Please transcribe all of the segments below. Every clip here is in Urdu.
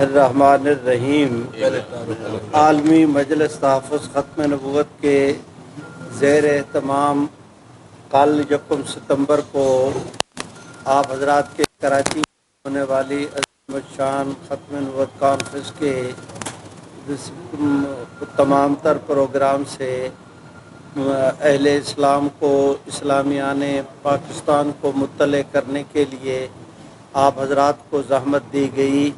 الرحمن الرحیم۔ عالمی مجلس تحفظ ختم نبوت کے زیر اہتمام کل 1 ستمبر کو آپ حضرات کے کراچی میں ہونے والی عظیم الشان ختم نبوت کانفرنس کے تمام تر پروگرام سے اہل اسلام کو، اسلامیان پاکستان کو مطلع کرنے کے لیے آپ حضرات کو زحمت دی گئی۔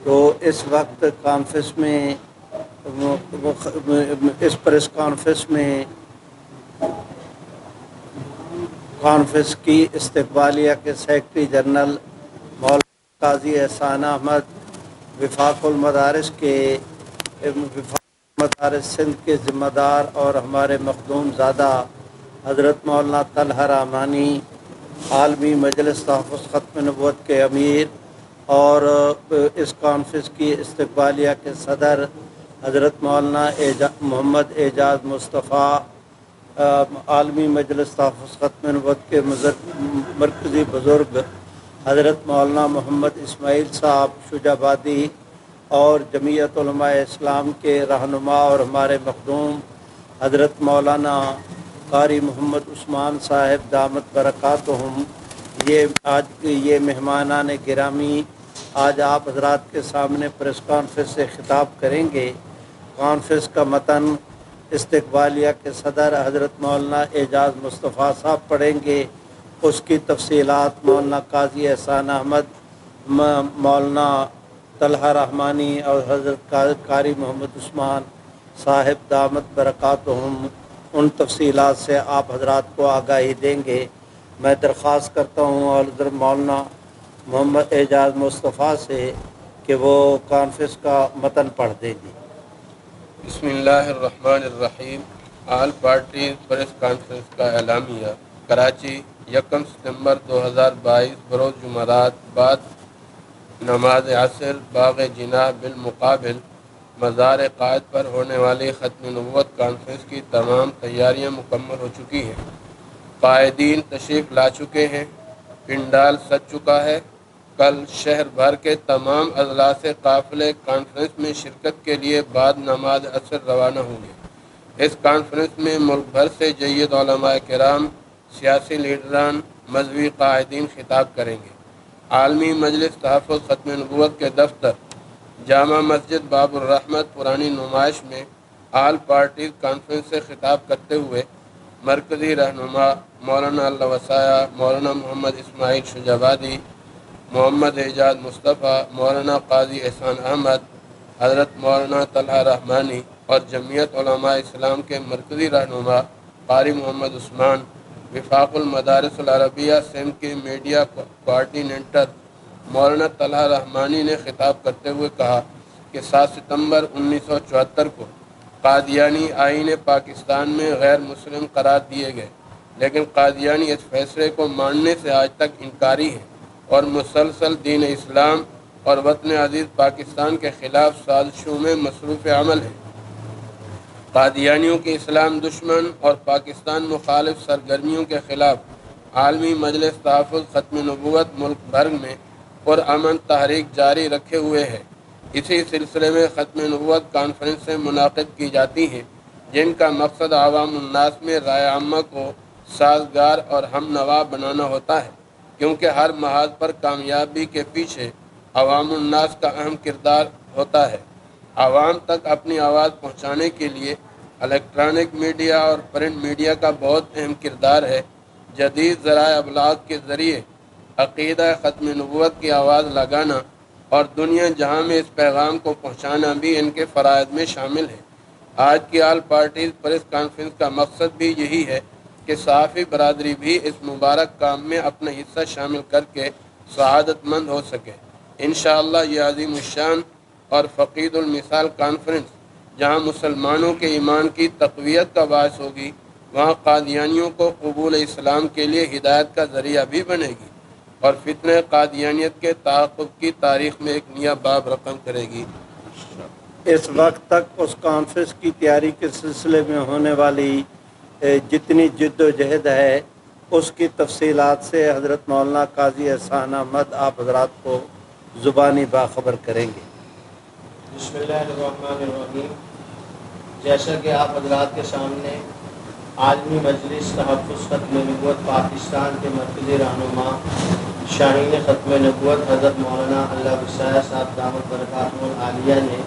تو اس وقت کانفرنس میں اس پریس کانفرنس کی استقبالیہ کے سیکرٹری جنرل مولانا قاضی احسان احمد، وفاق المدارس سندھ کے ذمہ دار اور ہمارے مخدوم زادہ حضرت مولانا طلحہ رحمانی، عالمی مجلس تحفظ ختم نبوت کے امیر، اور اس کانفرنس کی استقبالیہ کے صدر حضرت مولانا محمد اعجاز مصطفیٰ، عالمی مجلس تحفظ ختم نبوت کے مرکزی بزرگ حضرت مولانا محمد اسماعیل صاحب شجابادی، اور جمعیت علماء اسلام کے رہنما اور ہمارے مخدوم حضرت مولانا قاری محمد عثمان صاحب دامت برکاتہم، یہ مہمانان گرامی آج آپ حضرات کے سامنے پریس کانفرنس سے خطاب کریں گے۔ کانفرنس کا متن استقبالیہ کے صدر حضرت مولانا اعجاز مصطفیٰ صاحب پڑھیں گے، اس کی تفصیلات مولانا قاضی احسان احمد، مولانا طلحہ رحمانی اور حضرت قاری محمد عثمان صاحب دامت برکاتہم ان تفصیلات سے آپ حضرات کو آگاہی دیں گے۔ میں درخواست کرتا ہوں اور حضرت مولانا محمد اعجاز مصطفیٰ سے کہ وہ کانفرنس کا متن پڑھ دیں گے۔ بسم اللہ الرحمن الرحیم۔ آل پارٹیز پریس کانفرنس کا اعلامیہ۔ کراچی، 1 ستمبر 2022 بروز جمعرات، بعد نماز عصر، باغ جناح بالمقابل مزار قائد پر ہونے والی ختم نبوت کانفرنس کی تمام تیاریاں مکمل ہو چکی ہیں۔ قائدین تشریف لا چکے ہیں، پنڈال سج چکا ہے۔ کل شہر بھر کے تمام اضلاع سے قافلے کانفرنس میں شرکت کے لیے بعد نماز عصر روانہ ہوں گے۔ اس کانفرنس میں ملک بھر سے جید علماء کرام، سیاسی لیڈران، مذہبی قائدین خطاب کریں گے۔ عالمی مجلس تحفظ ختم نبوت کے دفتر، جامع مسجد باب الرحمت پرانی نمائش میں آل پارٹیز کانفرنس سے خطاب کرتے ہوئے مرکزی رہنما مولانا اللہ وسایہ، مولانا محمد اسماعیل شجابادی، محمد اعجاز مصطفیٰ، مولانا قاضی احسان احمد، حضرت مولانا طلحہ رحمانی اور جمعیت علماء اسلام کے مرکزی رہنما قاری محمد عثمان، وفاق المدارس العربیہ سندھ کے میڈیا کوآرڈینیٹر مولانا طلحہ رحمانی نے خطاب کرتے ہوئے کہا کہ 7 ستمبر 1974 کو قادیانی آئین پاکستان میں غیر مسلم قرار دیے گئے، لیکن قادیانی اس فیصلے کو ماننے سے آج تک انکاری ہیں اور مسلسل دین اسلام اور وطن عزیز پاکستان کے خلاف سازشوں میں مصروف عمل ہیں۔ قادیانیوں کی اسلام دشمن اور پاکستان مخالف سرگرمیوں کے خلاف عالمی مجلس تحفظ ختم نبوت ملک بھر میں پرامن تحریک جاری رکھے ہوئے ہے۔ اسی سلسلے میں ختم نبوت کانفرنسیں منعقد کی جاتی ہیں، جن کا مقصد عوام الناس میں رائے عامہ کو سازگار اور ہم نوا بنانا ہوتا ہے، کیونکہ ہر محاذ پر کامیابی کے پیچھے عوام الناس کا اہم کردار ہوتا ہے۔ عوام تک اپنی آواز پہنچانے کے لیے الیکٹرانک میڈیا اور پرنٹ میڈیا کا بہت اہم کردار ہے۔ جدید ذرائع ابلاغ کے ذریعے عقیدہ ختم نبوت کی آواز لگانا اور دنیا جہاں میں اس پیغام کو پہنچانا بھی ان کے فرائض میں شامل ہے۔ آج کی آل پارٹیز پریس کانفرنس کا مقصد بھی یہی ہے کہ صحافی برادری بھی اس مبارک کام میں اپنا حصہ شامل کر کے سعادت مند ہو سکے۔ انشاءاللہ یہ عظیم الشان اور فقید المثال کانفرنس جہاں مسلمانوں کے ایمان کی تقویت کا باعث ہوگی، وہاں قادیانیوں کو قبول اسلام کے لیے ہدایت کا ذریعہ بھی بنے گی اور فتنہ قادیانیت کے تعاقب کی تاریخ میں ایک نیا باب رقم کرے گی۔ اس وقت تک اس کانفرنس کی تیاری کے سلسلے میں ہونے والی جتنی جد و جہد ہے، اس کی تفصیلات سے حضرت مولانا قاضی احسان احمد آپ حضرات کو زبانی باخبر کریں گے۔ بسم اللہ الرحمن الرحیم۔ جیسا کہ آپ حضرات کے سامنے عالمی مجلس تحفظ ختم نبوت پاکستان کے مرکزی رہنما شاہین ختم نبوت حضرت مولانا اللہ وسایہ صاحب دامت برکاتہ العالیہ نے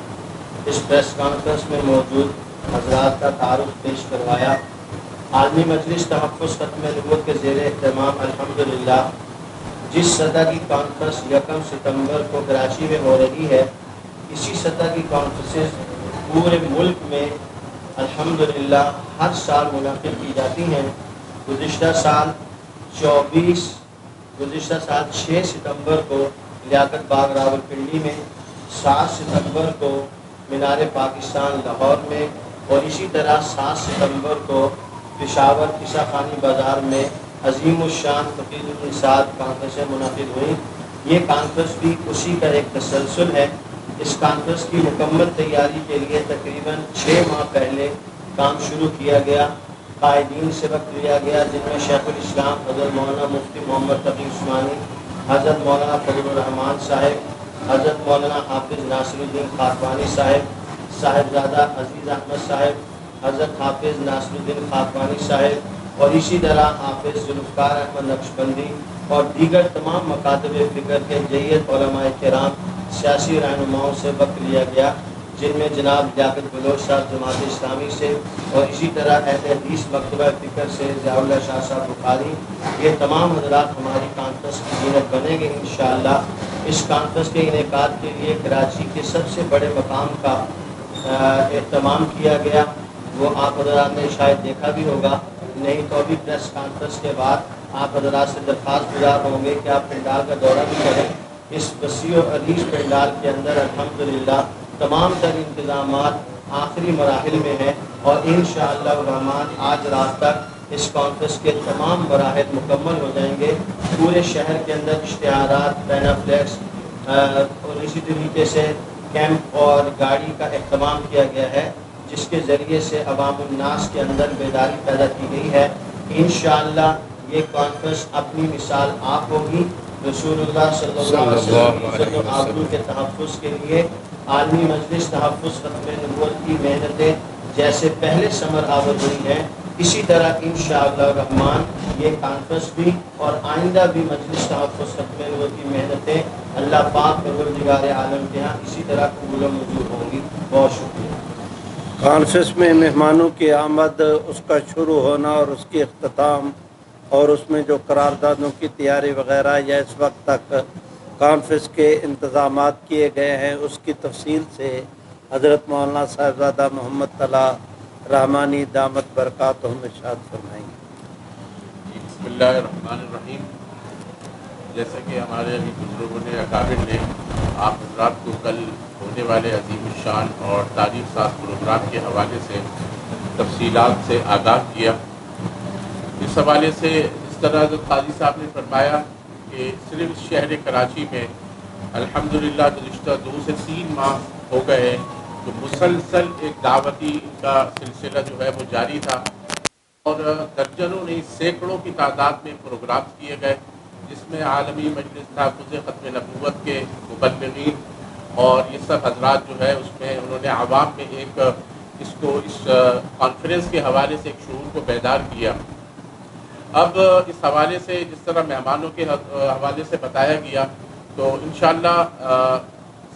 اس پریس کانفرنس میں موجود حضرات کا تعارف پیش کروایا۔ عالمی مجلس تحفظ ختم نبوت کے زیر اہتمام الحمدللہ جس سطح کی کانفرنس 1 ستمبر کو کراچی میں ہو رہی ہے، اسی سطح کی کانفرنسز پورے ملک میں الحمدللہ ہر سال منعقد کی جاتی ہیں۔ گزشتہ سال 6 ستمبر کو لیاقت باغ راولپنڈی میں، 7 ستمبر کو مینار پاکستان لاہور میں، اور اسی طرح 7 ستمبر کو پشاور قصہ خانی بازار میں عظیم الشان فقید النصاد کانفرنسیں منعقد ہوئیں۔ یہ کانفرنس بھی اسی کا ایک تسلسل ہے۔ اس کانفرنس کی مکمل تیاری کے لیے تقریباً 6 ماہ پہلے کام شروع کیا گیا۔ قائدین سے وقت لیا گیا، جن میں شیخ الاسلام حضرت مولانا مفتی محمد تقی عثمانی، حضرت مولانا فضل الرحمان صاحب، حضرت مولانا حافظ ناصر الدین خاکوانی صاحب، صاحبزادہ عزیز احمد صاحب، حضرت حافظ ناصر الدین خاکوانی صاحب، اور اسی طرح حافظ ذوالفقار احمد نقشبندی اور دیگر تمام مکاتب فکر کے جید علماء کرام، سیاسی رہنماؤں سے وقت لیا گیا، جن میں جناب لیاقت بلوچ صاحب جماعت اسلامی سے، اور اسی طرح اہل حدیث مکتبہ فکر سے ضیاء اللہ شاہ صاحب بخاری۔ یہ تمام حضرات ہماری کانفرنس کی زینت بنیں گے انشاءاللہ۔ اس کانفرنس کے انعقاد کے لیے کراچی کے سب سے بڑے مقام کا اہتمام کیا گیا، وہ آپ حضرات نے شاید دیکھا بھی ہوگا، نہیں تو ابھی پریس کانفرنس کے بعد آپ حضرات سے درخواست گزار ہوں گے کہ آپ پنڈال کا دورہ بھی کریں۔ اس وسیع و عریض پنڈال کے اندر الحمدللہ تمام تر انتظامات آخری مراحل میں ہیں، اور انشاءاللہ الرحمن آج رات تک اس کانفرنس کے تمام مراحل مکمل ہو جائیں گے۔ پورے شہر کے اندر اشتہارات، بینر فلیکس اور اسی طریقے سے کیمپ اور گاڑی کا اہتمام کیا گیا ہے، جس کے ذریعے سے عوام الناس کے اندر بیداری پیدا کی گئی ہے۔ انشاءاللہ یہ کانفرنس اپنی مثال آپ ہوگی۔ رسول اللہ صلی اللہ علیہ وسلم کی عزت و آبرو کے تحفظ کے لیے عالمی مجلس تحفظ ختم نبوت کی محنتیں جیسے پہلے ثمر آور ہوئی ہیں، اسی طرح انشاءاللہ الرحمن یہ کانفرنس بھی اور آئندہ بھی مجلس تحفظ ختم نبوت کی محنتیں اللہ پاک پروردگار عالم کے ہاں اسی طرح قبول و منظور ہوں گی۔ بہت شکریہ۔ کانفرنس میں مہمانوں کی آمد، اس کا شروع ہونا اور اس کی اختتام، اور اس میں جو قراردادوں کی تیاری وغیرہ یا اس وقت تک کانفرنس کے انتظامات کیے گئے ہیں، اس کی تفصیل سے حضرت مولانا صاحبزادہ محمد طلحہ رحمانی دامت برکاتہم ارشاد فرمائیں گے۔ بسم اللہ الرحمن الرحیم۔ جیسا کہ ہمارے ابھی بزرگوں نے، اکابر نے آپ حضرات کو کل ہونے والے عظیم الشان اور تاریخ ساز پروگرام کے حوالے سے تفصیلات سے آگاہ کیا۔ اس حوالے سے اس طرح جو قاضی صاحب نے فرمایا کہ صرف شہر کراچی میں الحمدللہ گزشتہ 2 سے 3 ماہ ہو گئے تو مسلسل ایک دعوتی کا سلسلہ جو ہے وہ جاری تھا، اور درجنوں نہیں سینکڑوں کی تعداد میں پروگرام کیے گئے، جس میں عالمی مجلس تحفظ ختم نبوت کے مبلغین اور یہ سب حضرات جو ہے اس میں انہوں نے عوام میں ایک اس کانفرنس کے حوالے سے ایک شعور کو بیدار کیا۔ اب اس حوالے سے جس طرح مہمانوں کے حوالے سے بتایا گیا تو انشاءاللہ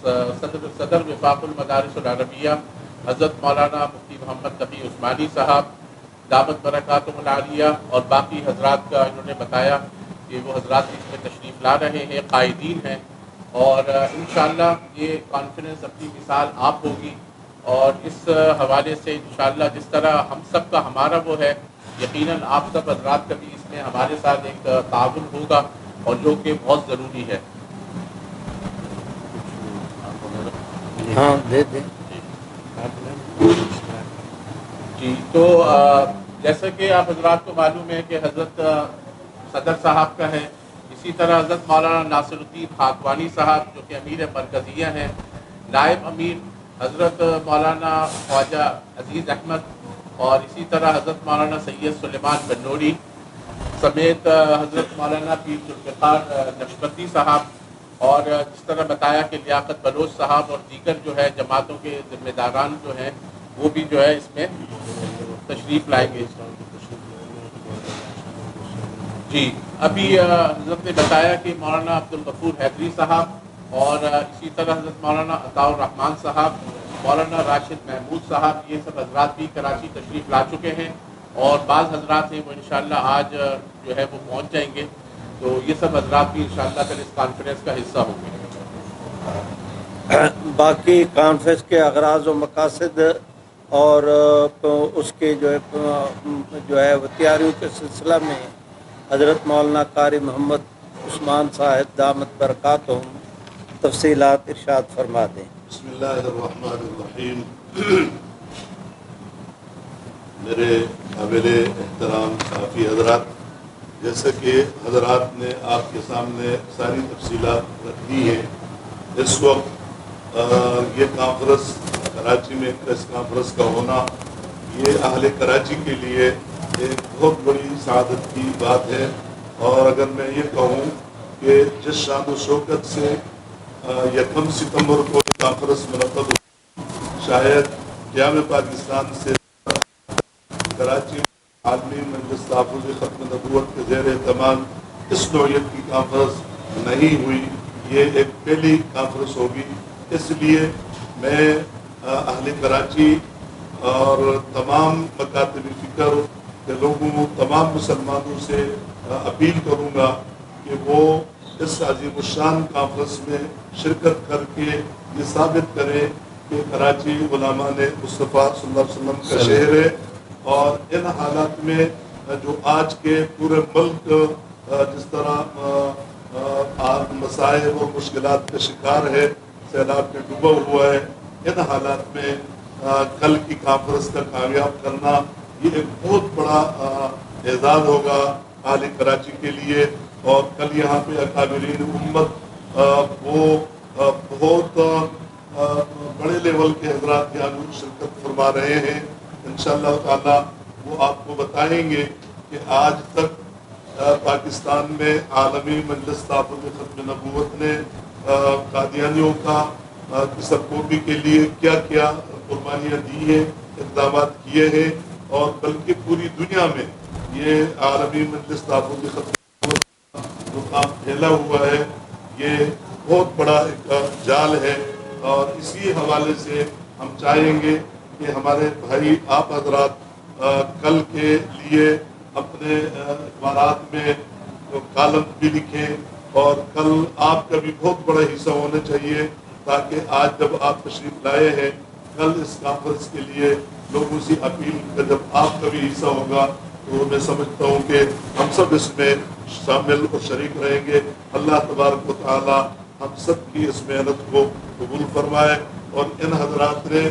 صدر وفاق المدارس العربیہ حضرت مولانا مفتی محمد تقی عثمانی صاحب دامت برکاتہم العالیہ اور باقی حضرات کا انہوں نے بتایا کہ وہ حضرات اس میں تشریف لا رہے ہیں، قائدین ہیں، اور انشاءاللہ یہ کانفرنس اپنی مثال آپ ہوگی، اور اس حوالے سے انشاءاللہ جس طرح ہم سب کا ہمارا وہ ہے، یقیناً آپ سب حضرات کا بھی اس میں ہمارے ساتھ ایک تعاون ہوگا، اور جو کہ بہت ضروری ہے۔ ہاں دے دیں۔ جی، تو جیسا کہ آپ حضرات کو معلوم ہے کہ حضرت صدر صاحب کا ہے، اسی طرح حضرت مولانا ناصر الدین خاکوانی صاحب جو کہ امیر مرکزیہ ہیں، نائب امیر حضرت مولانا خواجہ عزیز احمد، اور اسی طرح حضرت مولانا سید سلیمان بنوری سمیت حضرت مولانا پیر ذوالفقار نقشبندی صاحب، اور جس طرح بتایا کہ لیاقت بلوچ صاحب اور دیگر جو ہے جماعتوں کے ذمہ داران جو ہیں وہ بھی جو ہے اس میں تشریف لائیں گے. جی ابھی حضرت نے بتایا کہ مولانا عبدالغفور حیدری صاحب اور اسی طرح حضرت مولانا عطاء الرحمان صاحب، مولانا راشد محمود صاحب، یہ سب حضرات بھی کراچی تشریف لا چکے ہیں اور بعض حضرات ہیں وہ انشاءاللہ آج جو ہے وہ پہنچ جائیں گے. تو یہ سب حضرات بھی انشاءاللہ پھر اس کانفرنس کا حصہ ہوں گے. باقی کانفرنس کے اغراض و مقاصد اور اس کے جو ہے وہ تیاریوں کے سلسلہ میں حضرت مولانا قاری محمد عثمان صاحب دامت برکاتہم تفصیلات ارشاد فرما دیں. بسم اللہ الرحمن الرحیم. میرے قابل احترام صحافی حضرات، جیسا کہ حضرات نے آپ کے سامنے ساری تفصیلات رکھ دی ہیں، اس وقت یہ کانفرنس کراچی میں پریس کانفرنس کا ہونا یہ اہل کراچی کے لیے ایک بہت بڑی سعادت کی بات ہے. اور اگر میں یہ کہوں کہ جس شان و شوکت سے 1 ستمبر کو کانفرنس منعقد ہوئی، شاید قیام پاکستان سے کراچی میں عالمی مجلس تحفظ ختم نبوت کے زیر اہتمام اس نوعیت کی کانفرنس نہیں ہوئی. یہ ایک پہلی کانفرنس ہوگی. اس لیے میں اہل کراچی اور تمام مکاتب فکر کے لوگوں، تمام مسلمانوں سے اپیل کروں گا کہ وہ اس عظیم الشان کانفرنس میں شرکت کر کے یہ ثابت کریں کہ کراچی علماء نے مصطفیٰ صلی اللہ علیہ وسلم کا شہر ہے. اور ان حالات میں جو آج کے پورے ملک جس طرح مسائل اور مشکلات کا شکار ہے، سیلاب میں ڈوبا ہوا ہے، ان حالات میں کل کی کانفرنس کا کامیاب کرنا یہ ایک بہت بڑا اعزاز ہوگا اہل کراچی کے لیے. اور کل یہاں پہ اکابرین امت وہ بہت بڑے لیول کے حضرات یہاں شرکت فرما رہے ہیں. انشاءاللہ تعالی وہ آپ کو بتائیں گے کہ آج تک پاکستان میں عالمی مجلس تحفظ ختم نبوت نے قادیانیوں کا سرکوبی کے لیے کیا کیا قربانیاں دی ہیں، اقدامات کیے ہیں. اور بلکہ پوری دنیا میں یہ عالمی مجلس تحفظ ختم نبوت جو کام پھیلا ہوا ہے یہ بہت بڑا ایک جال ہے. اور اسی حوالے سے ہم چاہیں گے کہ ہمارے بھائی آپ حضرات کل کے لیے اپنے اخبارات میں کالم بھی لکھیں. اور کل آپ کا بھی بہت بڑا حصہ ہونا چاہیے، تاکہ آج جب آپ تشریف لائے ہیں کل اس کانفرنس کے لیے لوگوں سے اپیل کا جب آپ کا بھی حصہ ہوگا تو میں سمجھتا ہوں کہ ہم سب اس میں شامل اور شریک رہیں گے. اللہ تبارک و تعالی ہم سب کی اس محنت کو قبول فرمائے. اور ان حضرات نے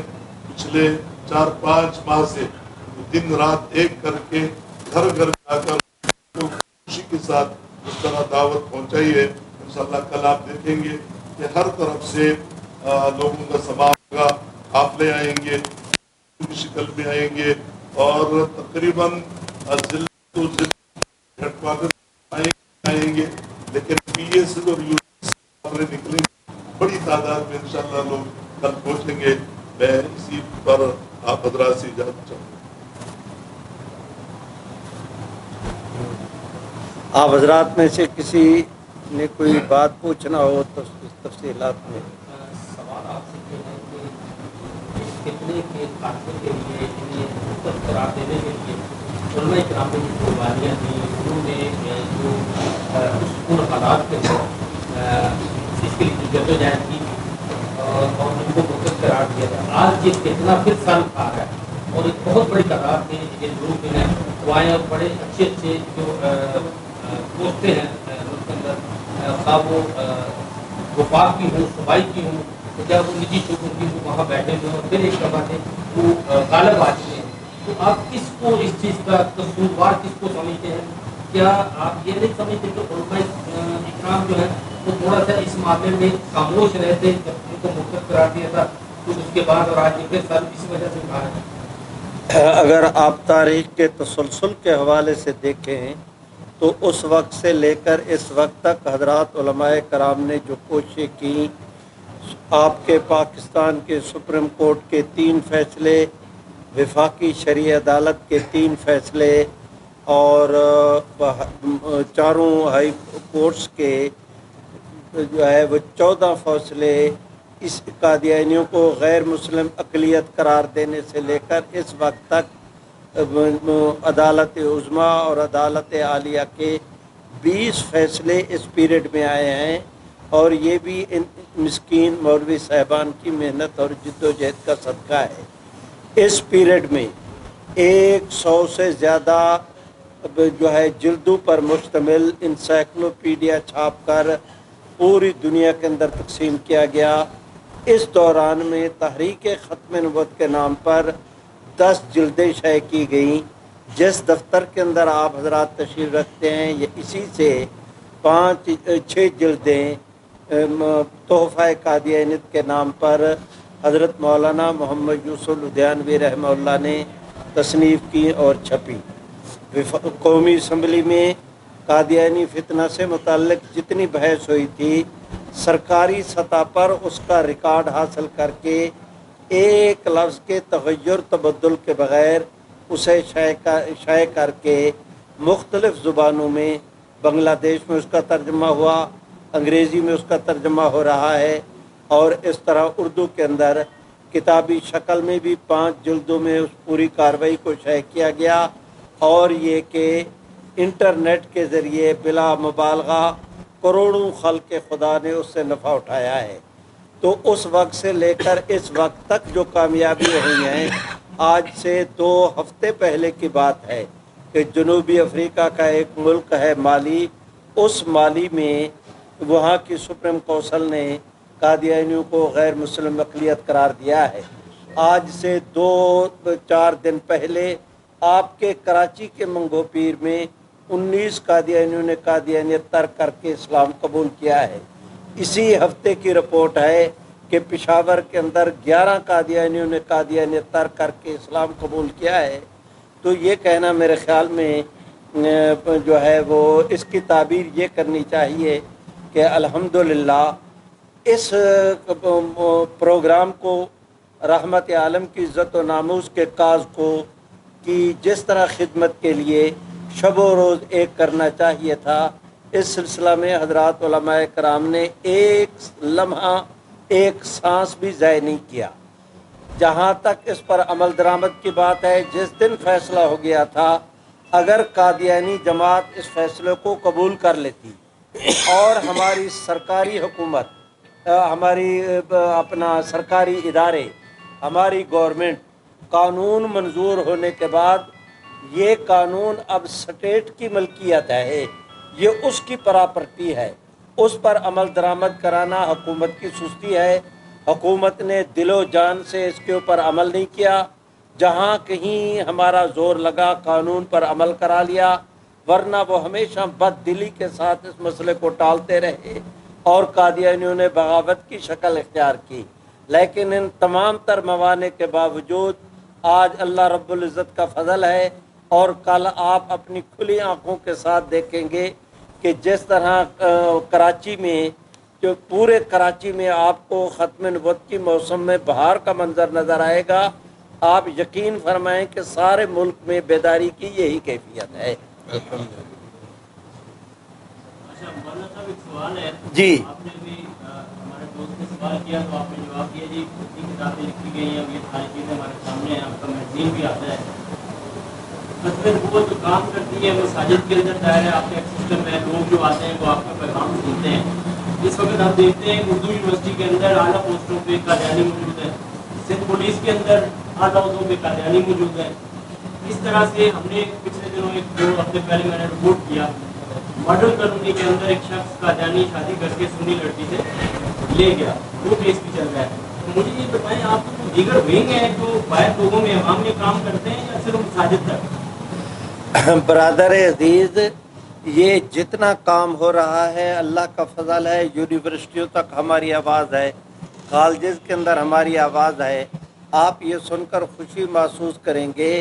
پچھلے 4-5 ماہ سے دن رات ایک کر کے گھر گھر جا کر خوشی کے ساتھ اس طرح دعوت پہنچائی ہے. انشاءاللہ کل آپ دیکھیں گے کہ ہر طرف سے لوگوں کا سماع ہوگا، قافلے آئیں گے، کی شکل میں آئیں گے اور تقریباً ہیڈ کوارٹر آئیں گے. لیکن پی ایس اور یو نکلیں گے بڑی تعداد میں انشاءاللہ لوگ کل پہنچیں گے. میں اسی پر آپ حضرات سے اجازت چاہوں گا. آپ حضرات میں سے کسی نے کوئی بات پوچھنا ہو تو تفصیلات میں. سوال آپ سے یہ ہے کہ کتنے کے خاتمے کے لیے انہیں مختلف قرار دینے کے لیے علماء کرام کی قربانیاں تھیں، انہوں نے جو ان حالات کے اس کے لیے جدوجہد کی اور ان کو مختلف قرار دیا تھا. آج یہ کتنا پھر سال آ رہا ہے اور ایک بہت بڑی تعداد میں یہ لوگ جو ہیں وہ آئے اور بڑے اچھے اچھے جو پوسٹیں ہیں ملک کے اندر، خواہ وہ وفاق کی ہوں، صوبائی کی ہوں، تو کیا وہ نجی شعبوں کی وہاں بیٹھے ہوئے اور پھر ایک دفعہ سے وہ غالب آ چکے ہیں. تو آپ کس کو اس چیز کا قصوروار کس کو سمجھتے ہیں؟ کیا آپ یہ نہیں سمجھتے کہ علماء اکرام جو ہے وہ تھوڑا سا اس معاملے میں خاموش رہتے جب ان کو مختلف قرار دیا تھا تو اس کے بعد اور آج پھر سر اسی وجہ سے کہا ہے؟ اگر آپ تاریخ کے تسلسل کے حوالے سے دیکھیں تو اس وقت سے لے کر اس وقت تک حضرات علماء کرام نے جو کوششیں کی، آپ کے پاکستان کے سپریم کورٹ کے 3 فیصلے، وفاقی شرعی عدالت کے 3 فیصلے اور 4 ہائی کورٹس کے جو ہے وہ 14 فیصلے اس قادیانیوں کو غیر مسلم اقلیت قرار دینے سے لے کر اس وقت تک عدالت عظمیٰ اور عدالت عالیہ کے 20 فیصلے اس پیریڈ میں آئے ہیں، اور یہ بھی ان مسکین مولوی صاحبان کی محنت اور جد و جہد کا صدقہ ہے۔ اس پیریڈ میں 100 سے زیادہ جو ہے جلدوں پر مشتمل انسائکلوپیڈیا چھاپ کر پوری دنیا کے اندر تقسیم کیا گیا۔ اس دوران میں تحریک ختم نبوت کے نام پر 10 جلدیں شائع کی گئیں۔ جس دفتر کے اندر آپ حضرات تشریف رکھتے ہیں، یہ اسی سے 6 جلدیں تحفہ قادیانیت کے نام پر حضرت مولانا محمد یوسف لدھیانوی رحمہ اللہ نے تصنیف کی اور چھپی۔ قومی اسمبلی میں قادیانی فتنہ سے متعلق جتنی بحث ہوئی تھی، سرکاری سطح پر اس کا ریکارڈ حاصل کر کے ایک لفظ کے تغیر تبدل کے بغیر اسے شائع کر کے مختلف زبانوں میں، بنگلہ دیش میں اس کا ترجمہ ہوا، انگریزی میں اس کا ترجمہ ہو رہا ہے، اور اس طرح اردو کے اندر کتابی شکل میں بھی 5 جلدوں میں اس پوری کارروائی کو شائع کیا گیا، اور یہ کہ انٹرنیٹ کے ذریعے بلا مبالغہ کروڑوں خلق خدا نے اس سے نفع اٹھایا ہے۔ تو اس وقت سے لے کر اس وقت تک جو کامیابی ہوئی ہیں، آج سے 2 ہفتے پہلے کی بات ہے کہ جنوبی افریقہ کا ایک ملک ہے مالی، اس مالی میں وہاں کی سپریم کونسل نے قادیانیوں کو غیر مسلم اقلیت قرار دیا ہے۔ آج سے 2-4 دن پہلے آپ کے کراچی کے منگو پیر میں 19 قادیانیوں نے قادیانیت ترک کر کے اسلام قبول کیا ہے۔ اسی ہفتے کی رپورٹ ہے کہ پشاور کے اندر 11 قادیانیوں نے قادیانیت ترک کر کے اسلام قبول کیا ہے۔ تو یہ کہنا میرے خیال میں جو ہے وہ اس کی تعبیر یہ کرنی چاہیے کہ الحمدللہ اس پروگرام کو، رحمت عالم کی عزت و ناموس کے کاز کو کی جس طرح خدمت کے لیے شب و روز ایک کرنا چاہیے تھا، اس سلسلہ میں حضرات علماء کرام نے ایک لمحہ ایک سانس بھی ضائع نہیں کیا۔ جہاں تک اس پر عمل درآمد کی بات ہے، جس دن فیصلہ ہو گیا تھا، اگر قادیانی جماعت اس فیصلے کو قبول کر لیتی اور ہماری سرکاری حکومت، ہماری اپنا سرکاری ادارے، ہماری گورنمنٹ قانون منظور ہونے کے بعد، یہ قانون اب سٹیٹ کی ملکیت ہے، یہ اس کی پراپرٹی ہے، اس پر عمل درآمد کرانا حکومت کی سستی ہے۔ حکومت نے دل و جان سے اس کے اوپر عمل نہیں کیا، جہاں کہیں ہمارا زور لگا قانون پر عمل کرا لیا، ورنہ وہ ہمیشہ بد دلی کے ساتھ اس مسئلے کو ٹالتے رہے اور قادیانیوں نے بغاوت کی شکل اختیار کی۔ لیکن ان تمام تر موانع کے باوجود آج اللہ رب العزت کا فضل ہے، اور کل آپ اپنی کھلی آنکھوں کے ساتھ دیکھیں گے کہ جس طرح کراچی میں، جو پورے کراچی میں آپ کو ختم نبوت کی موسم میں بہار کا منظر نظر آئے گا، آپ یقین فرمائیں کہ سارے ملک میں بیداری کی یہی کیفیت ہے۔ مولانا صاحب ایک سوال ہے، جی آپ نے بھی ہمارے دوست نے سوال کیا تو آپ نے جواب دیا، جی اتنی کتابیں لکھی گئی ہیں، یہ ساری چیزیں ہمارے سامنے ہیں، آپ کا میگزین بھی آتا ہے۔ ختم نبوت جو کام کرتی ہے مساجد کے اندر دائر ہے، آپ کا ایک سسٹم ہے، لوگ جو آتے ہیں وہ آپ کا پیغام سنتے ہیں۔ اس وقت آپ دیکھتے ہیں اردو یونیورسٹی کے اندر اعلیٰ پوسٹوں پہ قادیانی موجود ہے، سندھ پولیس کے اندر اعلیٰ عہدوں پہ قادیانی موجود ہے۔ اس طرح سے ہم نے پچھلے دنوں 2 ہفتے پہلے میں نے رپورٹ کیا، ماڈل کالونی کے اندر ایک شخص قادیانی شادی کر کے سنی لڑکی سے لے گیا، وہ کیس بھی چل رہا ہے۔ تو مجھے یہ بتائیں، آپ کو دیگر ونگ ہیں جو باہر لوگوں میں عوام میں کام کرتے ہیں یا صرف مساجد تک؟ برادر عزیز، یہ جتنا کام ہو رہا ہے اللہ کا فضل ہے، یونیورسٹیوں تک ہماری آواز ہے، کالجز کے اندر ہماری آواز ہے۔ آپ یہ سن کر خوشی محسوس کریں گے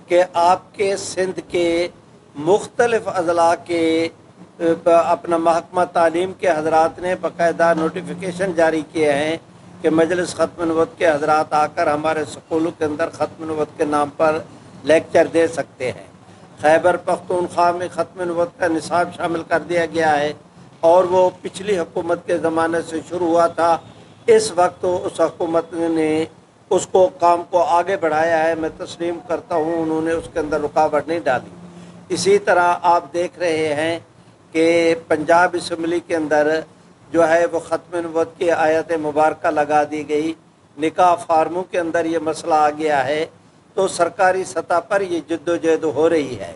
کہ آپ کے سندھ کے مختلف اضلاع کے اپنا محکمہ تعلیم کے حضرات نے باقاعدہ نوٹیفیکیشن جاری کیے ہیں کہ مجلس ختم نبوت کے حضرات آ کر ہمارے سکولوں کے اندر ختم نبوت کے نام پر لیکچر دے سکتے ہیں۔ خیبر پختونخوا میں ختم نبوت کا نصاب شامل کر دیا گیا ہے اور وہ پچھلی حکومت کے زمانے سے شروع ہوا تھا۔ اس وقت اس حکومت نے اس کو کام کو آگے بڑھایا ہے، میں تسلیم کرتا ہوں انہوں نے اس کے اندر رکاوٹ نہیں ڈالی۔ اسی طرح آپ دیکھ رہے ہیں کہ پنجاب اسمبلی کے اندر جو ہے وہ ختم نبوت کی آیت مبارکہ لگا دی گئی، نکاح فارموں کے اندر یہ مسئلہ آ گیا ہے، تو سرکاری سطح پر یہ جد و جہد ہو رہی ہے۔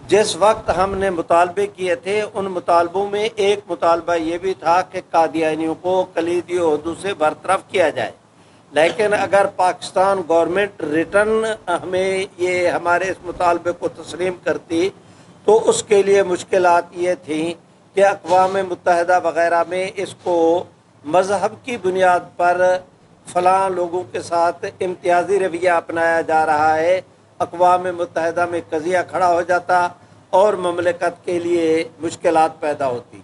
جس وقت ہم نے مطالبے کیے تھے ان مطالبوں میں ایک مطالبہ یہ بھی تھا کہ قادیانیوں کو کلیدی عہدوں سے برطرف کیا جائے، لیکن اگر پاکستان گورنمنٹ ریٹرن ہمیں یہ ہمارے اس مطالبے کو تسلیم کرتی تو اس کے لیے مشکلات یہ تھیں کہ اقوام متحدہ وغیرہ میں اس کو مذہب کی بنیاد پر فلاں لوگوں کے ساتھ امتیازی رویہ اپنایا جا رہا ہے، اقوام متحدہ میں قضیہ کھڑا ہو جاتا اور مملکت کے لیے مشکلات پیدا ہوتی۔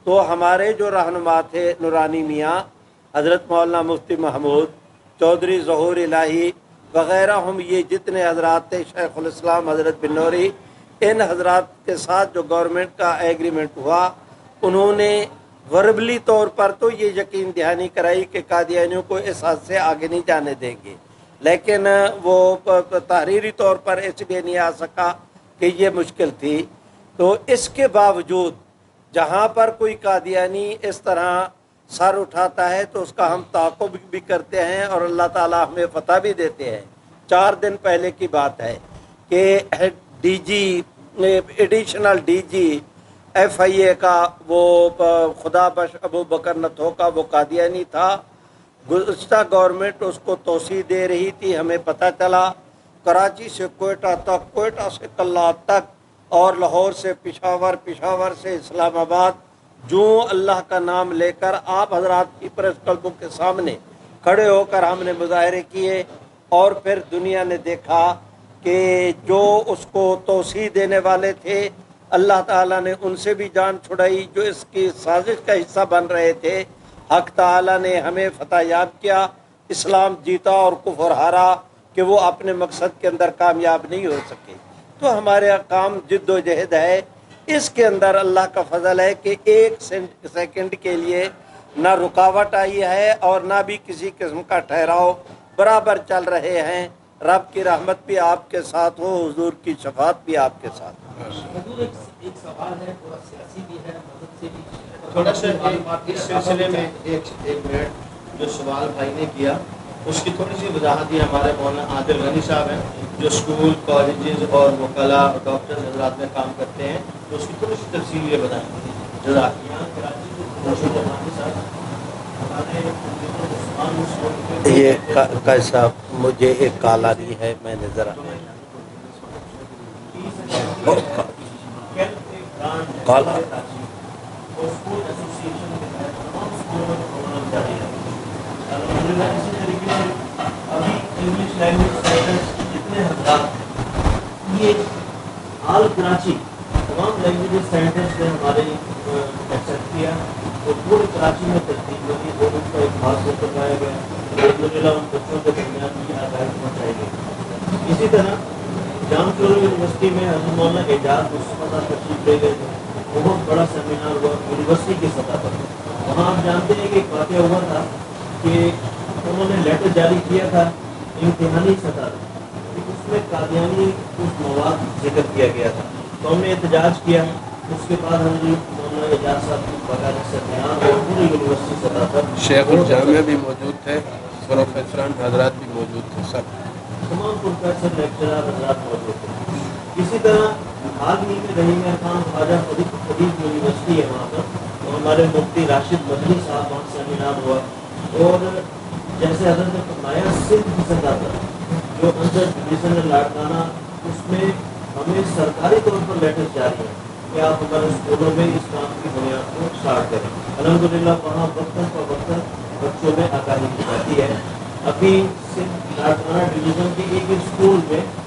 تو ہمارے جو رہنما تھے نورانی میاں، حضرت مولانا مفتی محمود چودھری ظہور الہی وغیرہ، ہم یہ جتنے حضرات تھے، شیخ الاسلام حضرت بن نوری، ان حضرات کے ساتھ جو گورنمنٹ کا ایگریمنٹ ہوا، انہوں نے وربلی طور پر تو یہ یقین دہانی کرائی کہ قادیانیوں کو اس حد سے آگے نہیں جانے دیں گے، لیکن وہ تحریری طور پر اس لیے نہیں آ سکا کہ یہ مشکل تھی۔ تو اس کے باوجود جہاں پر کوئی قادیانی اس طرح سر اٹھاتا ہے تو اس کا ہم تعاقب بھی کرتے ہیں اور اللہ تعالیٰ ہمیں فتح بھی دیتے ہیں۔ 4 دن پہلے کی بات ہے کہ D G additional D G F I A کا وہ خدا بخش ابو بکر نتھو کا وہ قادیانی تھا، گزشتہ گورنمنٹ اس کو توسیع دے رہی تھی، ہمیں پتہ چلا، کراچی سے کوئٹہ تک، کوئٹہ سے کلات تک، اور لاہور سے پشاور، پشاور سے اسلام آباد، جو اللہ کا نام لے کر آپ حضرات کی پریس کلبوں کے سامنے کھڑے ہو کر ہم نے مظاہرے کیے، اور پھر دنیا نے دیکھا کہ جو اس کو توسیع دینے والے تھے اللہ تعالیٰ نے ان سے بھی جان چھڑائی، جو اس کی سازش کا حصہ بن رہے تھے حق تعالیٰ نے ہمیں فتح یاب کیا، اسلام جیتا اور کفر ہارا کہ وہ اپنے مقصد کے اندر کامیاب نہیں ہو سکے۔ تو ہمارے کام جد و جہد ہے، اس کے اندر اللہ کا فضل ہے کہ 1 سیکنڈ کے لیے نہ رکاوٹ آئی ہے اور نہ بھی کسی قسم کا ٹھہراؤ، برابر چل رہے ہیں۔ رب کی رحمت بھی آپ کے ساتھ ہو، حضور کی شفاعت بھی آپ کے ساتھ ہو۔ حضور ایک سوال ہے، تھوڑا سیاسی بھی ہے، مدد سے بھی تھوڑا سا اس سلسلے میں ایک منٹ جو سوال بھائی نے کیا اس کی تھوڑی سی وضاحت یہ ہمارے مولانا عادل غنی صاحب ہیں جو اسکول کالجز اور وکلاء اور ڈاکٹر حضرات میں کام کرتے ہیں، تو اس کی تھوڑی سی تفصیل یہ بتائیں۔ جزاک یہ کیسا مجھے ایک کال آ رہی ہے، میں نے ذرا کال آ انگلش لینگویج سینٹرز جتنے حضرات ہیں یہ آل کراچی تمام لینگویج سینٹرز نے ہمارے ایکسیپٹ کیا اور پورے کراچی میں ترتیب ہوئی اور ان کا ایک خاص طور پایا گیا، الحمدللہ ان بچوں کے درمیان بھی آگاہی پہنچائی گئی۔ اسی طرح جامعہ فلور یونیورسٹی میں حضرت مولانا اعجاز مصطفیٰ تشریف لے گئے تھے، بہت بڑا سیمینار ہوا یونیورسٹی کی سطح پر۔ وہاں آپ جانتے ہیں کہ ایک واقعہ ہوا تھا کہ انہوں نے لیٹر جاری کیا تھا امتحانی سطح پر، اس میں قادیانی کچھ مواد ذکر کیا گیا تھا، تو ہم نے احتجاج کیا۔ اس کے بعد ہم مولانا اعجاز صاحب کی باقاعدہ سیمینار اور پوری یونیورسٹی سطح پر شیخ الجامعہ بھی موجود تھے، پروفیسران حضرات بھی موجود تھے، سب تمام پروفیسر لیکچرر حضرات موجود تھے۔ اسی طرح حال ہی میں رحیم خان خواجہ فرید یونیورسٹی ہے وہاں پر، تو ہمارے مفتی راشد مدنی صاحب وہاں سیمینار ہوا، اور جیسے حضرت نے فرمایا سندھ کی سطح پر جو انڈر ڈویژنل لاڑکانہ، اس میں ہمیں سرکاری طور پر لیٹر جاری ہیں کہ آپ ہمارے اسکولوں میں اس کام کی بنیاد کو اسٹارٹ کریں۔ الحمدللہ وہاں وقتاً فوقتاً بچوں میں آگاہی کی جاتی ہے۔ ابھی لاڑکانہ ڈویژن کے ایک اسکول میں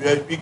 VIP